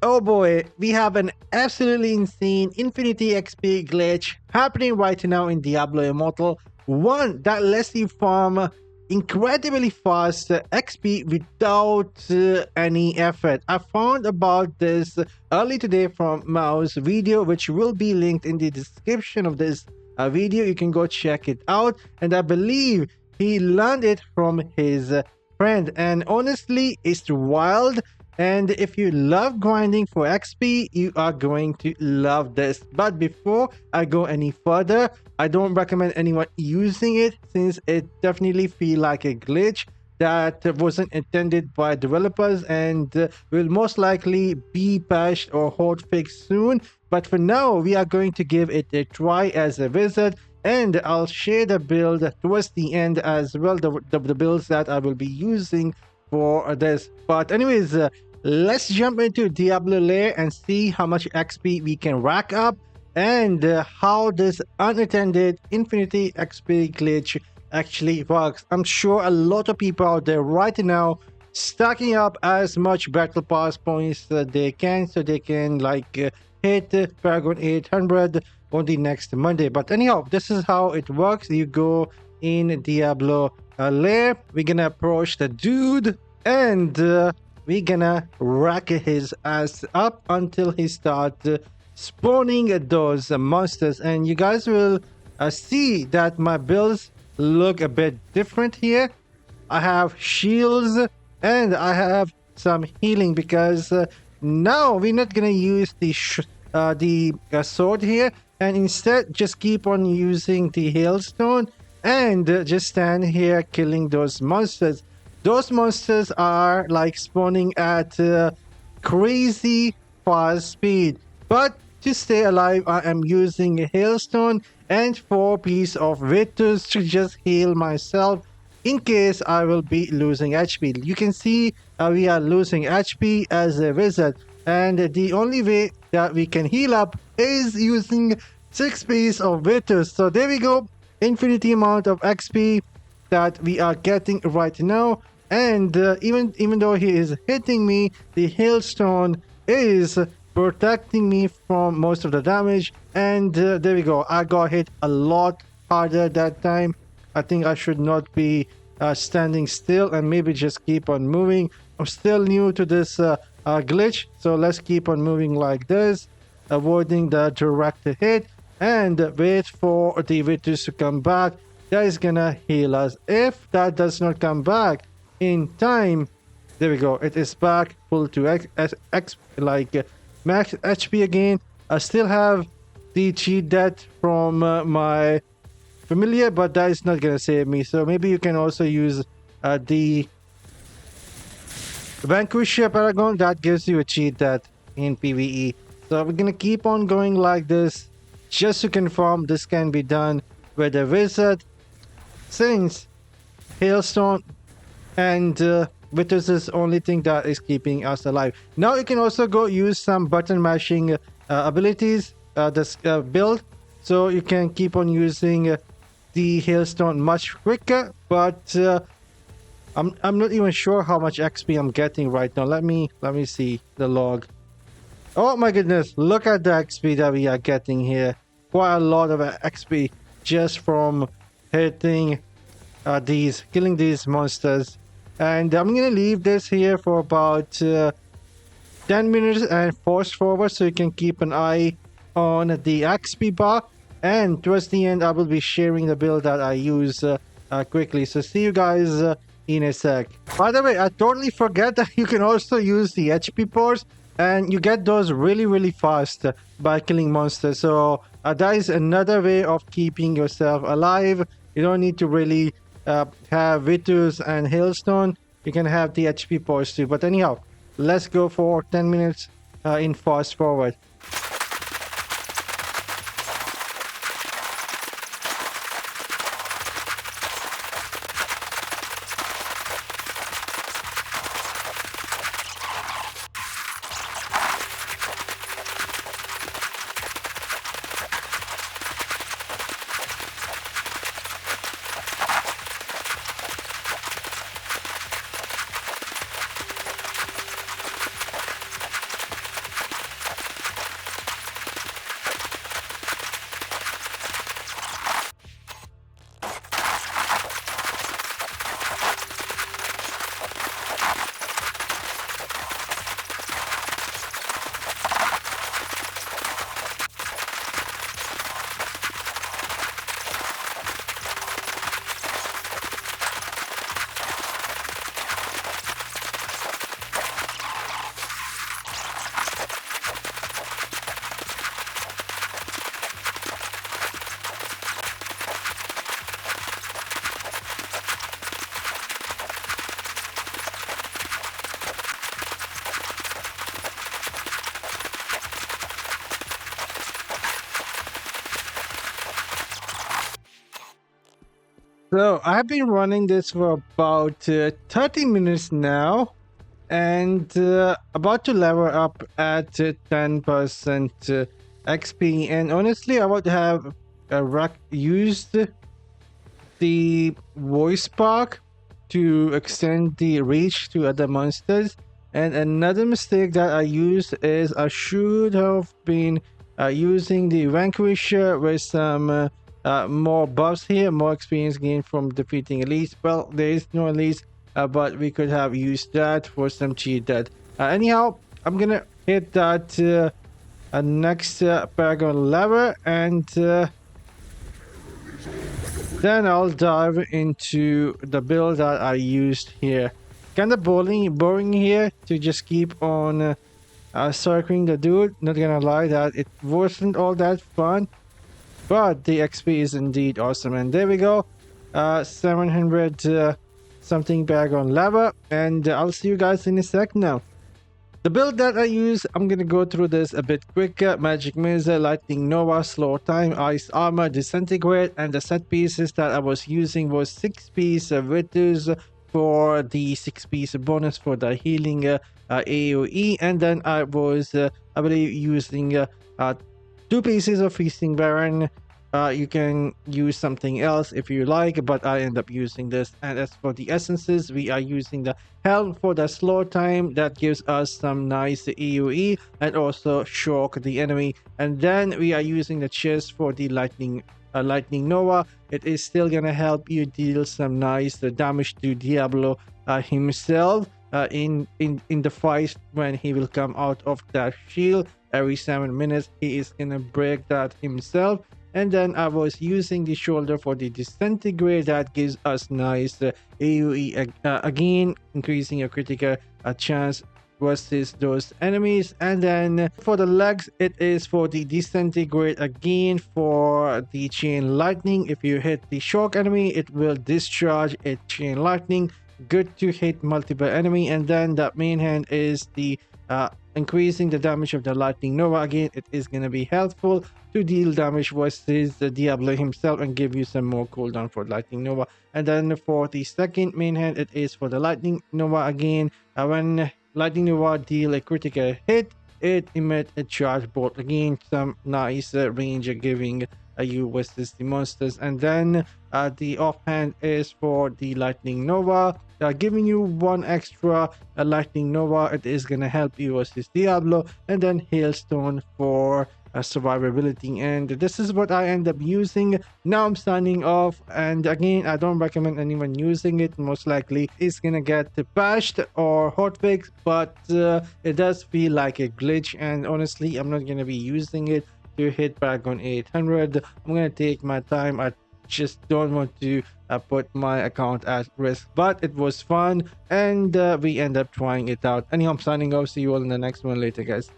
Oh boy, we have an absolutely insane Infinity XP glitch happening right now in Diablo Immortal. One that lets you farm incredibly fast XP without any effort. I found about this early today from Mao's video, which will be linked in the description of this video. You can go check it out. And I believe he learned it from his friend. And honestly, it's wild. And if you love grinding for XP, you are going to love this. But before I go any further, I don't recommend anyone using it since it definitely feels like a glitch that wasn't intended by developers and will most likely be patched or hotfixed soon. But for now, we are going to give it a try as a wizard, and I'll share the build towards the end as well, the builds that I will be using for this. But anyways, let's jump into Diablo Lair and see how much XP we can rack up and how this unattended Infinity XP glitch actually works. I'm sure a lot of people out there right now stacking up as much battle pass points that they can so they can hit Paragon 800 on the next Monday. But anyhow, this is how it works. You go in Diablo Lair, we're gonna approach the dude and we're gonna rack his ass up until he starts spawning those monsters. And you guys will see that my builds look a bit different here. I have shields and I have some healing because now we're not gonna use the sword here, and instead just keep on using the hailstone and just stand here killing those monsters. Those monsters are like spawning at crazy fast speed. But to stay alive, I am using a hailstone and 4 pieces of Vitus to just heal myself in case I will be losing HP. You can see we are losing HP as a wizard, and the only way that we can heal up is using 6 pieces of Vitus. So there we go, infinity amount of XP that we are getting right now. And even though he is hitting me, the hailstone is protecting me from most of the damage. And there we go, I got hit a lot harder that time. I think I should not be standing still and maybe just keep on moving. I'm still new to this glitch, so let's keep on moving like this, avoiding the direct hit and wait for the Vitus to come back. That is gonna heal us. If that does not come back in time, there we go, it is back full to max HP again. I still have the cheat death from my familiar, but that is not gonna save me. So maybe you can also use the Vanquish Paragon. That gives you a cheat death in PvE. So we're gonna keep on going like this just to confirm this can be done with a wizard, since hailstone and Vitus is the only thing that is keeping us alive. Now you can also go use some button mashing abilities, this build, so you can keep on using the hailstone much quicker. But I'm not even sure how much XP I'm getting right now. Let me see the log. Oh my goodness, look at the XP that we are getting here. Quite a lot of XP just from hitting killing these monsters. And I'm gonna leave this here for about 10 minutes and force forward so you can keep an eye on the XP bar. And towards the end, I will be sharing the build that I use quickly. So see you guys in a sec. By the way, I totally forget that you can also use the HP pores, and you get those really fast by killing monsters. So that is another way of keeping yourself alive. You don't need to really have Vitus and hailstone. You can have the HP pores too. But anyhow, let's go for 10 minutes in fast forward. So I've been running this for about 30 minutes now, and about to level up at 10% XP. And honestly, I would have used the voice spark to extend the reach to other monsters. And another mistake that I used is I should have been using the Vanquisher with some more buffs here, more experience gained from defeating elites. Well, there is no elites, but we could have used that for some cheat death. Anyhow, I'm gonna hit that next Paragon lever, and then I'll dive into the build that I used here. Kind of boring here to just keep on circling the dude. Not gonna lie, that it wasn't all that fun, but the XP is indeed awesome. And there we go, 700 something bag on lava, and I'll see you guys in a sec now. The build that I use, I'm gonna go through this a bit quicker. Magic Missile, Lightning Nova, Slow Time, Ice Armor, Disintegrate, and the set pieces that I was using was 6-piece Vitus for the 6-piece bonus for the healing AoE, and then I was, I believe, using 2 pieces of Feasting Baron. You can use something else if you like, but I end up using this. And as for the essences, we are using the Helm for the slow time that gives us some nice AoE and also shock the enemy. And then we are using the chest for the lightning Nova. It is still gonna help you deal some nice damage to Diablo himself in the fight when he will come out of that shield. Every 7 minutes he is gonna break that himself. And then I was using the shoulder for the disintegrate that gives us nice AoE again, increasing your critical chance versus those enemies. And then for the legs, it is for the disintegrate again for the chain lightning. If you hit the shock enemy, it will discharge a chain lightning. Good to hit multiple enemy. And then the main hand is the increasing the damage of the Lightning Nova. Again, it is going to be helpful to deal damage versus the Diablo himself and give you some more cooldown for Lightning Nova. And then for the second main hand, it is for the Lightning Nova again. When Lightning Nova deal a critical hit, it emits a charge bolt. Again, some nice range giving you versus the monsters. And then the offhand is for the Lightning Nova, giving you 1 extra Lightning Nova. It is gonna help you versus Diablo. And then Hailstone for survivability. And this is what I end up using. Now I'm signing off, and again, I don't recommend anyone using it. Most likely it's gonna get patched or hotfixed, but it does feel like a glitch, and honestly I'm not gonna be using it to hit back on 800. I'm gonna take my time. I just don't want to put my account at risk, but it was fun, and we end up trying it out. Anyhow, I'm signing off. See you all in the next one later, guys.